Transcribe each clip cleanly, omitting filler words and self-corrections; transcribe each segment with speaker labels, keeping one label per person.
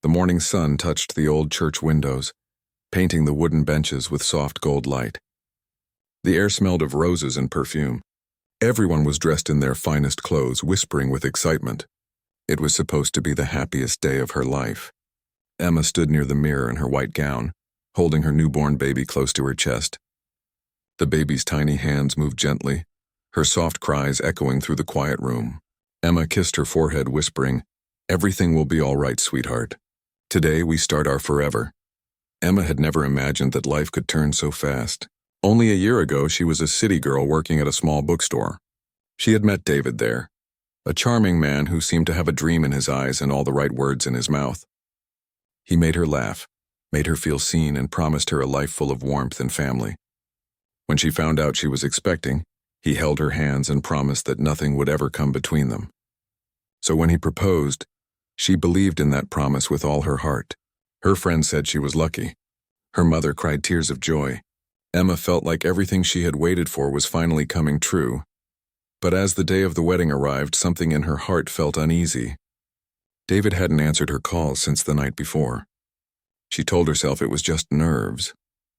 Speaker 1: The morning sun touched the old church windows, painting the wooden benches with soft gold light. The air smelled of roses and perfume. Everyone was dressed in their finest clothes, whispering with excitement. It was supposed to be the happiest day of her life. Emma stood near the mirror in her white gown, holding her newborn baby close to her chest. The baby's tiny hands moved gently, her soft cries echoing through the quiet room. Emma kissed her forehead, whispering, "Everything will be all right, sweetheart. Today we start our forever." Emma had never imagined that life could turn so fast. Only a year ago, she was a city girl working at a small bookstore. She had met David there, a charming man who seemed to have a dream in his eyes and all the right words in his mouth. He made her laugh, made her feel seen, and promised her a life full of warmth and family. When she found out she was expecting, he held her hands and promised that nothing would ever come between them. So when he proposed, she believed in that promise with all her heart. Her friends said she was lucky. Her mother cried tears of joy. Emma felt like everything she had waited for was finally coming true. But as the day of the wedding arrived, something in her heart felt uneasy. David hadn't answered her calls since the night before. She told herself it was just nerves,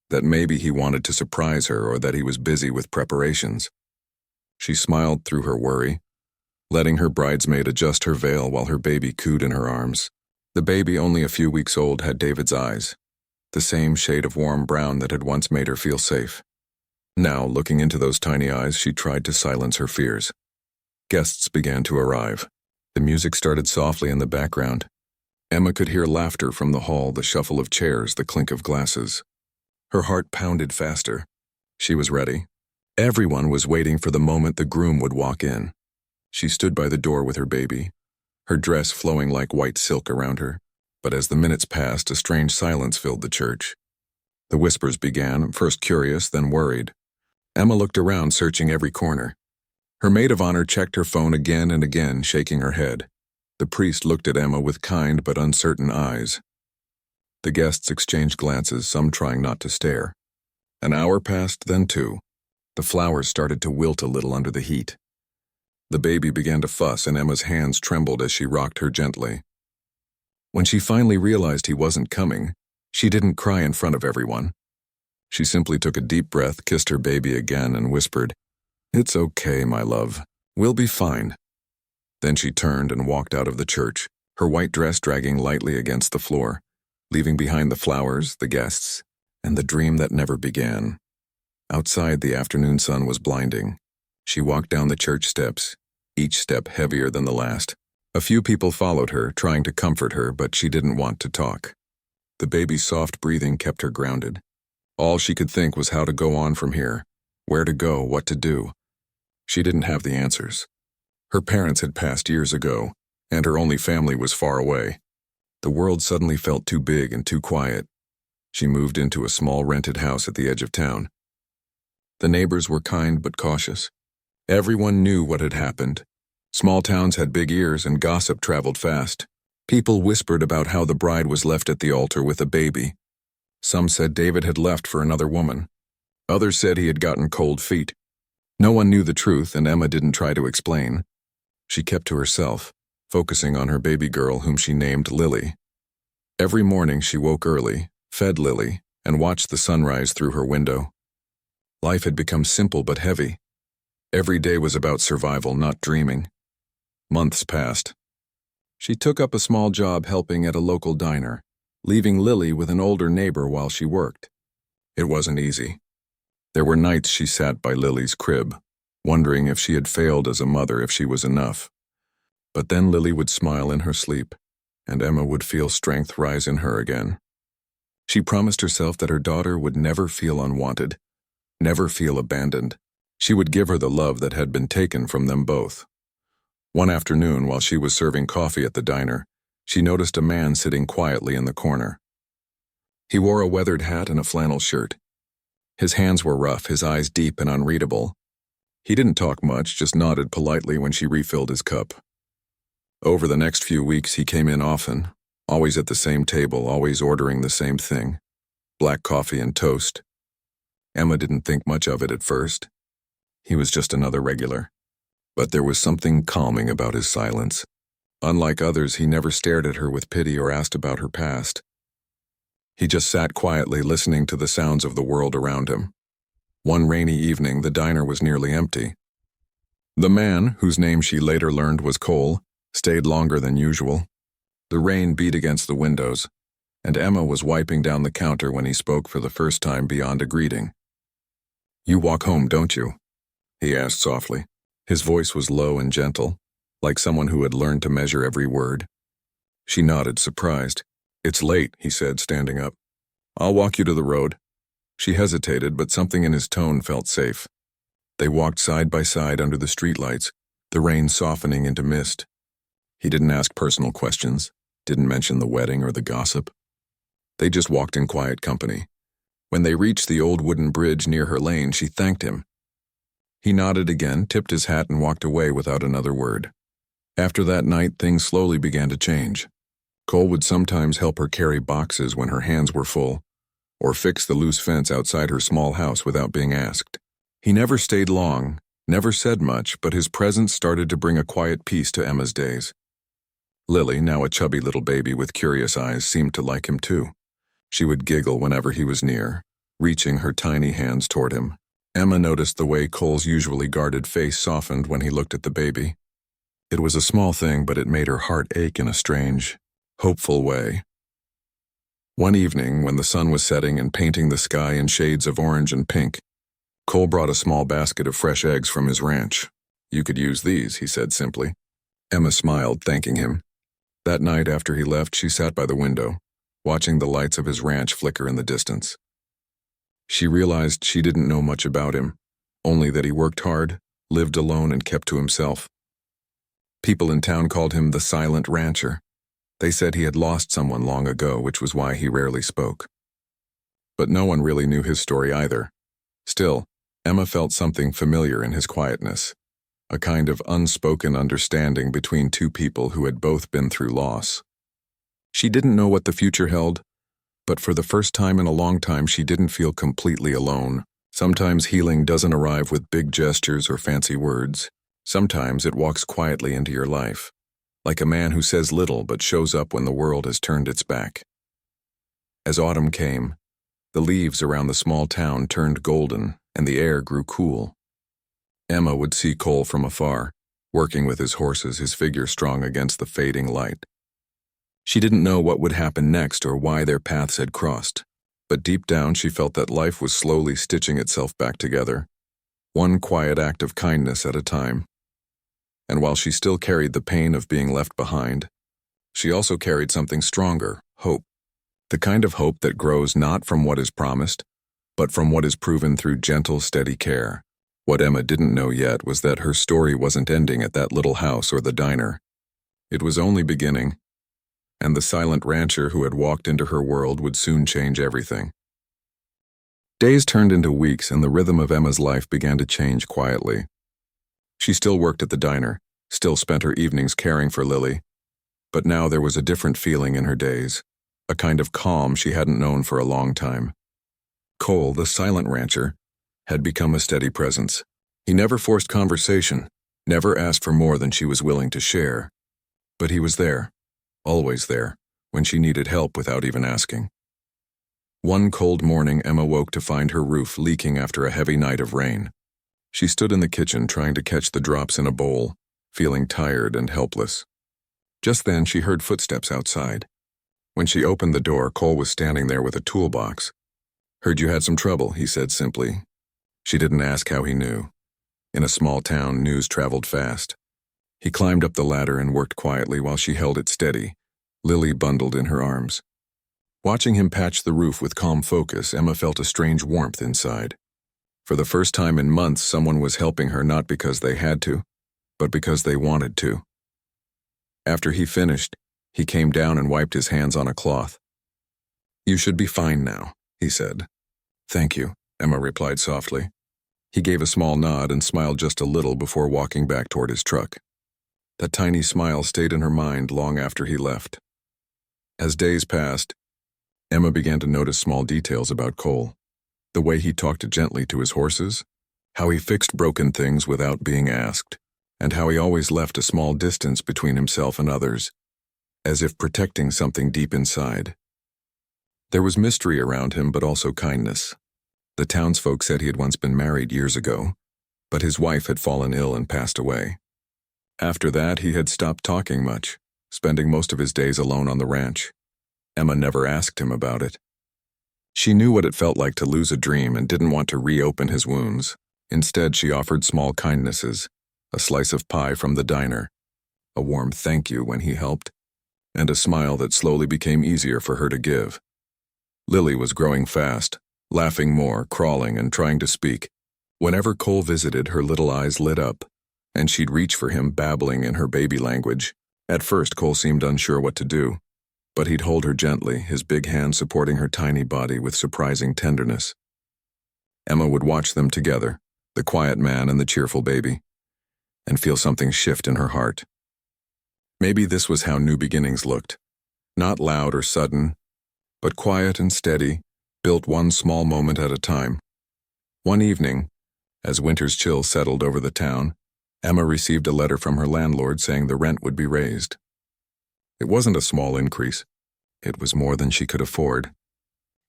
Speaker 1: that maybe he wanted to surprise her or that he was busy with preparations. She smiled through her worry, letting her bridesmaid adjust her veil while her baby cooed in her arms. The baby, only a few weeks old, had David's eyes, the same shade of warm brown that had once made her feel safe. Now, looking into those tiny eyes, she tried to silence her fears. Guests began to arrive. The music started softly in the background. Emma could hear laughter from the hall, the shuffle of chairs, the clink of glasses. Her heart pounded faster. She was ready. Everyone was waiting for the moment the groom would walk in. She stood by the door with her baby, her dress flowing like white silk around her. But as the minutes passed, a strange silence filled the church. The whispers began, first curious, then worried. Emma looked around, searching every corner. Her maid of honor checked her phone again and again, shaking her head. The priest looked at Emma with kind but uncertain eyes. The guests exchanged glances, some trying not to stare. An hour passed, then two. The flowers started to wilt a little under the heat. The baby began to fuss, and Emma's hands trembled as she rocked her gently. When she finally realized he wasn't coming, she didn't cry in front of everyone. She simply took a deep breath, kissed her baby again, and whispered, "It's okay, my love. We'll be fine." Then she turned and walked out of the church, her white dress dragging lightly against the floor, leaving behind the flowers, the guests, and the dream that never began. Outside, the afternoon sun was blinding. She walked down the church steps, each step heavier than the last. A few people followed her, trying to comfort her, but she didn't want to talk. The baby's soft breathing kept her grounded. All she could think was how to go on from here, where to go, what to do. She didn't have the answers. Her parents had passed years ago, and her only family was far away. The world suddenly felt too big and too quiet. She moved into a small rented house at the edge of town. The neighbors were kind but cautious. Everyone knew what had happened. Small towns had big ears, and gossip traveled fast. People whispered about how the bride was left at the altar with a baby. Some said David had left for another woman. Others said he had gotten cold feet. No one knew the truth, and Emma didn't try to explain. She kept to herself, focusing on her baby girl, whom she named Lily. Every morning she woke early, fed Lily, and watched the sunrise through her window. Life had become simple but heavy. Every day was about survival, not dreaming. Months passed. She took up a small job helping at a local diner, leaving Lily with an older neighbor while she worked. It wasn't easy. There were nights she sat by Lily's crib, wondering if she had failed as a mother, if she was enough. But then Lily would smile in her sleep, and Emma would feel strength rise in her again. She promised herself that her daughter would never feel unwanted, never feel abandoned. She would give her the love that had been taken from them both. One afternoon, while she was serving coffee at the diner, she noticed a man sitting quietly in the corner. He wore a weathered hat and a flannel shirt. His hands were rough, his eyes deep and unreadable. He didn't talk much, just nodded politely when she refilled his cup. Over the next few weeks, he came in often, always at the same table, always ordering the same thing: black coffee and toast. Emma didn't think much of it at first. He was just another regular. But there was something calming about his silence. Unlike others, he never stared at her with pity or asked about her past. He just sat quietly listening to the sounds of the world around him. One rainy evening, the diner was nearly empty. The man, whose name she later learned was Cole, stayed longer than usual. The rain beat against the windows, and Emma was wiping down the counter when he spoke for the first time beyond a greeting. "You walk home, don't you?" he asked softly. His voice was low and gentle, like someone who had learned to measure every word. She nodded, surprised. "It's late," he said, standing up. "I'll walk you to the road." She hesitated, but something in his tone felt safe. They walked side by side under the streetlights, the rain softening into mist. He didn't ask personal questions, didn't mention the wedding or the gossip. They just walked in quiet company. When they reached the old wooden bridge near her lane, she thanked him. He nodded again, tipped his hat, and walked away without another word. After that night, things slowly began to change. Cole would sometimes help her carry boxes when her hands were full, or fix the loose fence outside her small house without being asked. He never stayed long, never said much, but his presence started to bring a quiet peace to Emma's days. Lily, now a chubby little baby with curious eyes, seemed to like him too. She would giggle whenever he was near, reaching her tiny hands toward him. Emma noticed the way Cole's usually guarded face softened when he looked at the baby. It was a small thing, but it made her heart ache in a strange, hopeful way. One evening, when the sun was setting and painting the sky in shades of orange and pink, Cole brought a small basket of fresh eggs from his ranch. "You could use these," he said simply. Emma smiled, thanking him. That night after he left, she sat by the window, watching the lights of his ranch flicker in the distance. She realized she didn't know much about him, only that he worked hard, lived alone, and kept to himself. People in town called him the silent rancher. They said he had lost someone long ago, which was why he rarely spoke. But no one really knew his story either. Still, Emma felt something familiar in his quietness, a kind of unspoken understanding between two people who had both been through loss. She didn't know what the future held, but for the first time in a long time she didn't feel completely alone. Sometimes healing doesn't arrive with big gestures or fancy words. Sometimes it walks quietly into your life, like a man who says little but shows up when the world has turned its back. As autumn came, the leaves around the small town turned golden and the air grew cool. Emma would see Cole from afar, working with his horses, his figure strong against the fading light. She didn't know what would happen next or why their paths had crossed, but deep down she felt that life was slowly stitching itself back together, one quiet act of kindness at a time. And while she still carried the pain of being left behind, she also carried something stronger, hope. The kind of hope that grows not from what is promised, but from what is proven through gentle, steady care. What Emma didn't know yet was that her story wasn't ending at that little house or the diner. It was only beginning, and the silent rancher who had walked into her world would soon change everything. Days turned into weeks, and the rhythm of Emma's life began to change quietly. She still worked at the diner, still spent her evenings caring for Lily, but now there was a different feeling in her days, a kind of calm she hadn't known for a long time. Cole, the silent rancher, had become a steady presence. He never forced conversation, never asked for more than she was willing to share, but he was there, always there, when she needed help without even asking. One cold morning, Emma woke to find her roof leaking after a heavy night of rain. She stood in the kitchen trying to catch the drops in a bowl, feeling tired and helpless. Just then she heard footsteps outside. When she opened the door, Cole was standing there with a toolbox. "Heard you had some trouble," he said simply. She didn't ask how he knew. In a small town, news traveled fast. He climbed up the ladder and worked quietly while she held it steady, Lily bundled in her arms. Watching him patch the roof with calm focus, Emma felt a strange warmth inside. For the first time in months, someone was helping her not because they had to, but because they wanted to. After he finished, he came down and wiped his hands on a cloth. "You should be fine now," he said. "Thank you," Emma replied softly. He gave a small nod and smiled just a little before walking back toward his truck. That tiny smile stayed in her mind long after he left. As days passed, Emma began to notice small details about Cole. The way he talked gently to his horses, how he fixed broken things without being asked, and how he always left a small distance between himself and others, as if protecting something deep inside. There was mystery around him, but also kindness. The townsfolk said he had once been married years ago, but his wife had fallen ill and passed away. After that, he had stopped talking much, spending most of his days alone on the ranch. Emma never asked him about it. She knew what it felt like to lose a dream and didn't want to reopen his wounds. Instead, she offered small kindnesses, a slice of pie from the diner, a warm thank you when he helped, and a smile that slowly became easier for her to give. Lily was growing fast, laughing more, crawling, and trying to speak. Whenever Cole visited, her little eyes lit up, and she'd reach for him, babbling in her baby language. At first, Cole seemed unsure what to do, but he'd hold her gently, his big hand supporting her tiny body with surprising tenderness. Emma would watch them together, the quiet man and the cheerful baby, and feel something shift in her heart. Maybe this was how new beginnings looked. Not loud or sudden, but quiet and steady, built one small moment at a time. One evening, as winter's chill settled over the town, Emma received a letter from her landlord saying the rent would be raised. It wasn't a small increase. It was more than she could afford.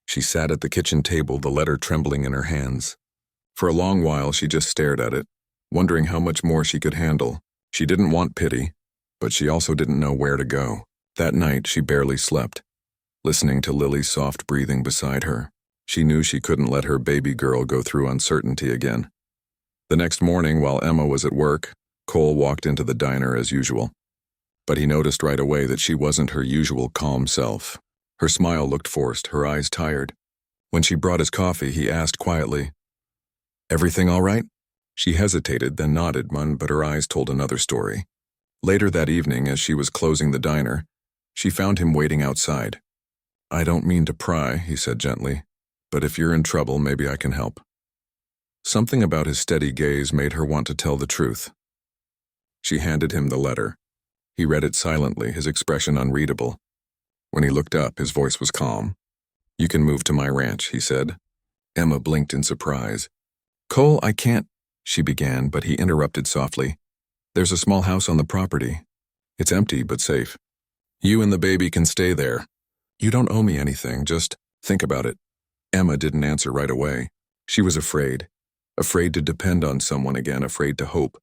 Speaker 1: She sat at the kitchen table, the letter trembling in her hands. For a long while, she just stared at it, wondering how much more she could handle. She didn't want pity, but she also didn't know where to go. That night, she barely slept, listening to Lily's soft breathing beside her. She knew she couldn't let her baby girl go through uncertainty again. The next morning, while Emma was at work, Cole walked into the diner as usual. But he noticed right away that she wasn't her usual calm self. Her smile looked forced, her eyes tired. When she brought his coffee, he asked quietly, "Everything all right?" She hesitated, then nodded, but her eyes told another story. Later that evening, as she was closing the diner, she found him waiting outside. "I don't mean to pry," he said gently, "but if you're in trouble, maybe I can help." Something about his steady gaze made her want to tell the truth. She handed him the letter. He read it silently, his expression unreadable. When he looked up, his voice was calm. "You can move to my ranch," he said. Emma blinked in surprise. "Cole, I can't," she began, but he interrupted softly. "There's a small house on the property. It's empty but safe. You and the baby can stay there. You don't owe me anything, just think about it." Emma didn't answer right away. She was afraid to depend on someone again, afraid to hope.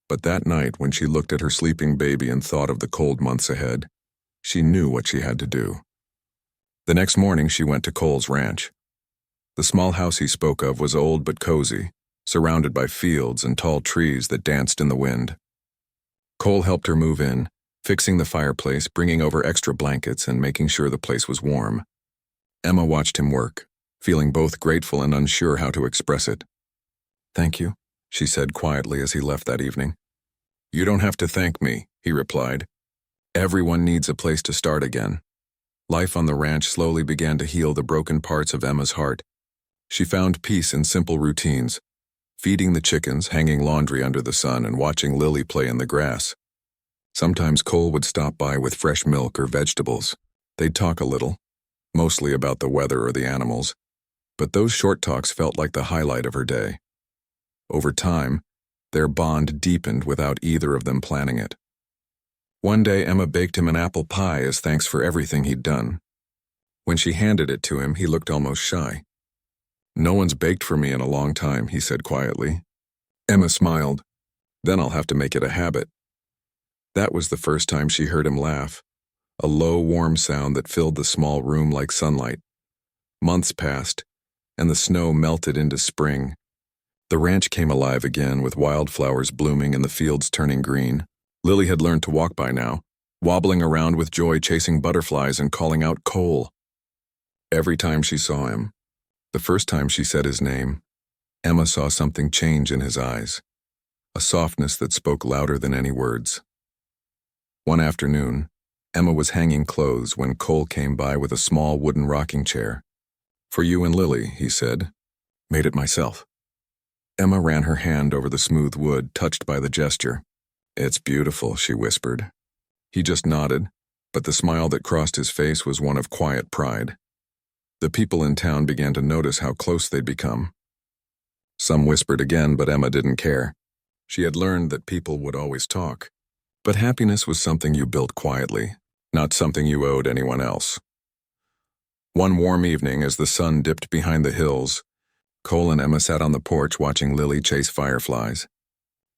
Speaker 1: But that night, when she looked at her sleeping baby and thought of the cold months ahead, she knew what she had to do. The next morning, she went to Cole's ranch. The small house he spoke of was old but cozy, surrounded by fields and tall trees that danced in the wind. Cole helped her move in, fixing the fireplace, bringing over extra blankets, and making sure the place was warm. Emma watched him work, feeling both grateful and unsure how to express it. "Thank you," she said quietly as he left that evening. "You don't have to thank me," he replied. "Everyone needs a place to start again." Life on the ranch slowly began to heal the broken parts of Emma's heart. She found peace in simple routines, feeding the chickens, hanging laundry under the sun, and watching Lily play in the grass. Sometimes Cole would stop by with fresh milk or vegetables. They'd talk a little, mostly about the weather or the animals, but those short talks felt like the highlight of her day. Over time, their bond deepened without either of them planning it. One day, Emma baked him an apple pie as thanks for everything he'd done. When she handed it to him, he looked almost shy. "No one's baked for me in a long time," he said quietly. Emma smiled. "Then I'll have to make it a habit." That was the first time she heard him laugh, a low, warm sound that filled the small room like sunlight. Months passed, and the snow melted into spring. The ranch came alive again, with wildflowers blooming and the fields turning green. Lily had learned to walk by now, wobbling around with joy, chasing butterflies and calling out Cole. Every time she saw him, the first time she said his name, Emma saw something change in his eyes, a softness that spoke louder than any words. One afternoon, Emma was hanging clothes when Cole came by with a small wooden rocking chair. "For you and Lily," he said. "Made it myself." Emma ran her hand over the smooth wood, touched by the gesture. "It's beautiful," she whispered. He just nodded, but the smile that crossed his face was one of quiet pride. The people in town began to notice how close they'd become. Some whispered again, but Emma didn't care. She had learned that people would always talk, but happiness was something you built quietly, not something you owed anyone else. One warm evening, as the sun dipped behind the hills, Cole and Emma sat on the porch watching Lily chase fireflies.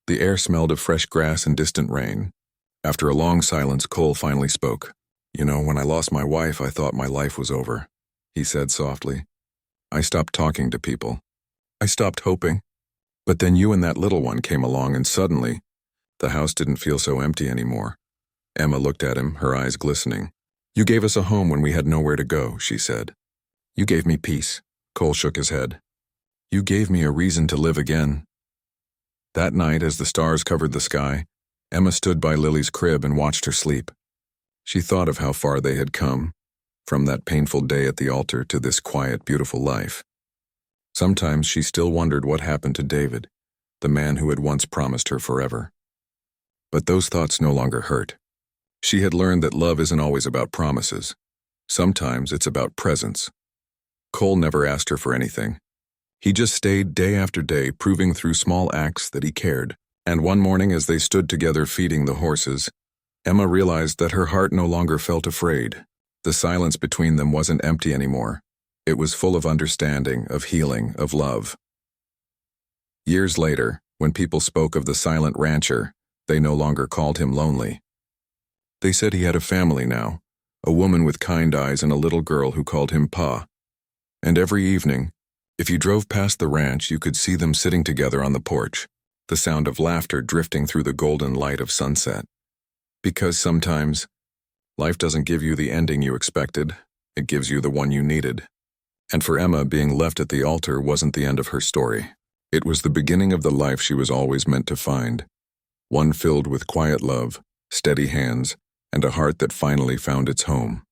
Speaker 1: The air smelled of fresh grass and distant rain. After a long silence, Cole finally spoke. "You know, when I lost my wife, I thought my life was over," he said softly. "I stopped talking to people. I stopped hoping. But then you and that little one came along, and suddenly, the house didn't feel so empty anymore." Emma looked at him, her eyes glistening. "You gave us a home when we had nowhere to go," she said. "You gave me peace." Cole shook his head. "You gave me a reason to live again." That night, as the stars covered the sky, Emma stood by Lily's crib and watched her sleep. She thought of how far they had come, from that painful day at the altar to this quiet, beautiful life. Sometimes she still wondered what happened to David, the man who had once promised her forever. But those thoughts no longer hurt. She had learned that love isn't always about promises. Sometimes it's about presence. Cole never asked her for anything. He just stayed day after day, proving through small acts that he cared. And one morning, as they stood together feeding the horses, Emma realized that her heart no longer felt afraid. The silence between them wasn't empty anymore. It was full of understanding, of healing, of love. Years later, when people spoke of the silent rancher, they no longer called him lonely. They said he had a family now, a woman with kind eyes and a little girl who called him Pa. And every evening, if you drove past the ranch, you could see them sitting together on the porch, the sound of laughter drifting through the golden light of sunset. Because sometimes, life doesn't give you the ending you expected, it gives you the one you needed. And for Emma, being left at the altar wasn't the end of her story. It was the beginning of the life she was always meant to find. One filled with quiet love, steady hands, and a heart that finally found its home.